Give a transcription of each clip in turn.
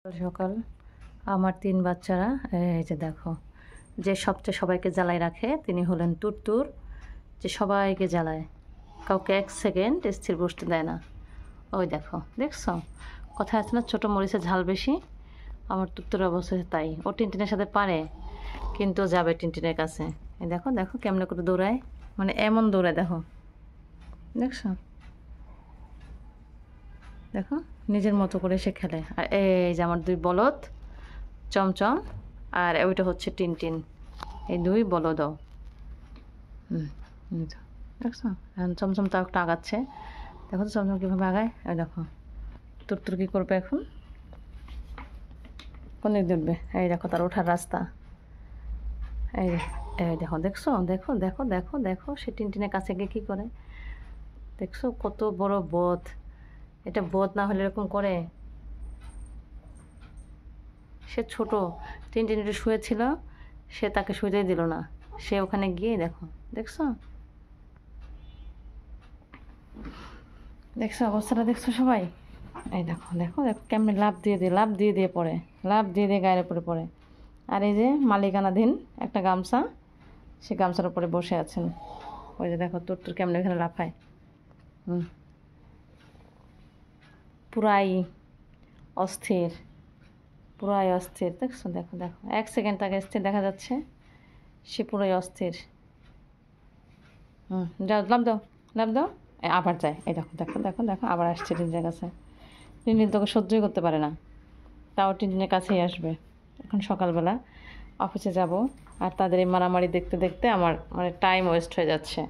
সকাল সকাল আমার 3 বাচ্চারা এই যে দেখো, যে সবচেয়ে সবাইকে জ্বালায় রাখে তিনি হলেন তুরতুর, যে সবাইকে জ্বালায়, কাউকে 1 সেকেন্ড স্থির বসতে দেয় না। ওই দেখো, দেখছো? কথা আছে না, ছোটো মরিচের ঝাল বেশি। আমার তুরতুর অবস্থা তাই। ও টিনটিনের সাথে পারে, কিন্তু যাবে টিনটিনের কাছে। এই দেখো দেখো কেমনে করে দৌড়ায়, মানে এমন দৌড়ায়, দেখো দেখছো, দেখো নিজের মতো করে সে খেলে। আর এই যে আমার 2 বলদ, চমচম আর ওইটা হচ্ছে টিনটিন, এই 2 বলদও। দেখছো, এখন চমচম তাও একটা আগাচ্ছে। দেখো তো চমচম কীভাবে আগায়। ওই দেখো তুরতুর কী করবে এখন, কোন দিক উঠবে। এই দেখো তার ওঠার রাস্তা। এই এই দেখো, দেখছো, দেখো দেখো দেখো দেখো সে টিনটিনের কাছে গিয়ে কী করে, দেখছো কত বড় বদ। এটা বদ না হলে এরকম করে? সে ছোট, টিনটিন একটু শুয়েছিল, সে তাকে শুতেই দিল না, সে ওখানে গিয়ে দেখো, দেখছো দেখছো অবস্থাটা, দেখছো সবাই? এই দেখো দেখো দেখো কেমন লাফ দিয়ে দিয়ে লাফ দিয়ে দিয়ে পড়ে, লাফ দিয়ে দিয়ে গায়ের উপরে পড়ে। আর এই যে মালিকানাধীন একটা গামছা, সে গামছার উপরে বসে আছেন। ওই যে দেখো তুরতুর কেমন এখানে লাফায়। পুরাই অস্থির, পুরাই অস্থির। দেখছো, দেখো দেখো 1 সেকেন্ড তাকে স্থির দেখা যাচ্ছে, সে পুরাই অস্থির। যাও, লাভ দাও, লাভ দাও। আবার যায়। এই দেখো দেখো দেখো দেখো আবার আসছে টিনটিনের কাছে। টিনটিন তোকে সহ্যই করতে পারে না, তাও টিনটিনের কাছেই আসবে। এখন সকালবেলা অফিসে যাব, আর তাদের এই মারামারি দেখতে দেখতে আমার মানে টাইম ওয়েস্ট হয়ে যাচ্ছে।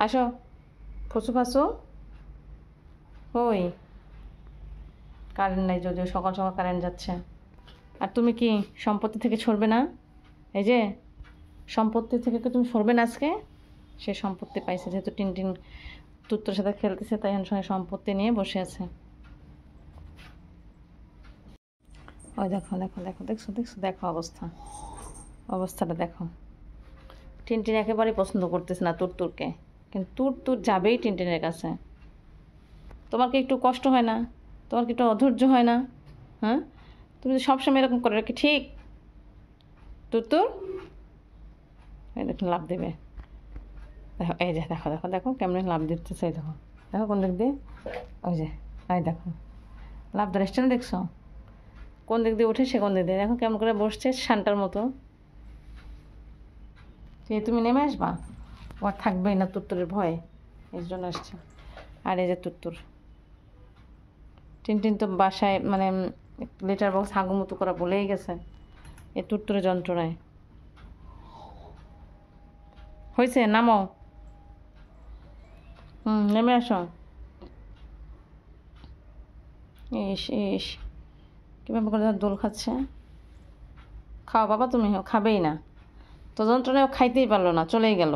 আসো ফসু ফাসু। ওই কারেন্ট নাই, যদিও সকাল সকাল কারেন্ট যাচ্ছে। আর তুমি কি সম্পত্তি থেকে সরবে না? এই যে সম্পত্তি থেকে কি তুমি সরবে না আজকে? সে সম্পত্তি পাইছে, যেহেতু টিনটিন তুত্তর সাথে খেলতেছে, তাই সঙ্গে সম্পত্তি নিয়ে বসে আছে। ওই দেখো দেখো দেখো, দেখছো দেখছো দেখো অবস্থাটা দেখো। টিনটিন একেবারেই পছন্দ করতেছে না তুরতুরকে, কিন্তু তুরতুর যাবেই টিনটিনের কাছে। তোমার কি একটু কষ্ট হয় না? তোমার কি একটু অধৈর্য হয় না? হ্যাঁ, তুমি তো সবসময় এরকম করে রাখি, ঠিক? তুরতুর এই দেখো লাভ দেবে, দেখো এই যে দেখো দেখো দেখো কেমন লাভ দিতেছে। এই দেখো দেখো কোন দিক দিয়ে, ওই যে এই দেখো লাভ ধরে এসছে না, দেখছো কোন দিক দিয়ে উঠে, সে কোন দিক দিয়ে দেখো কেমন করে বসছে শানটার মতো। তুমি নেমে আসবা, ও আর থাকবেই না তুরতুরের ভয়ে, এর জন্য আসছে। আর এই যে তুরতুর, টিনটিন তো বাসায় মানে লেটার বক্স হাগুমুতু করা বলেই গেছে এই তুরতুরের যন্ত্রণায়। হয়েছে, নামো, নেমে আসো। ইস ইস, কীভাবে করে দোল খাচ্ছে। খাও বাবা, তুমি খাবেই না তো, যন্ত্রণায় খাইতেই পারলো না, চলেই গেল।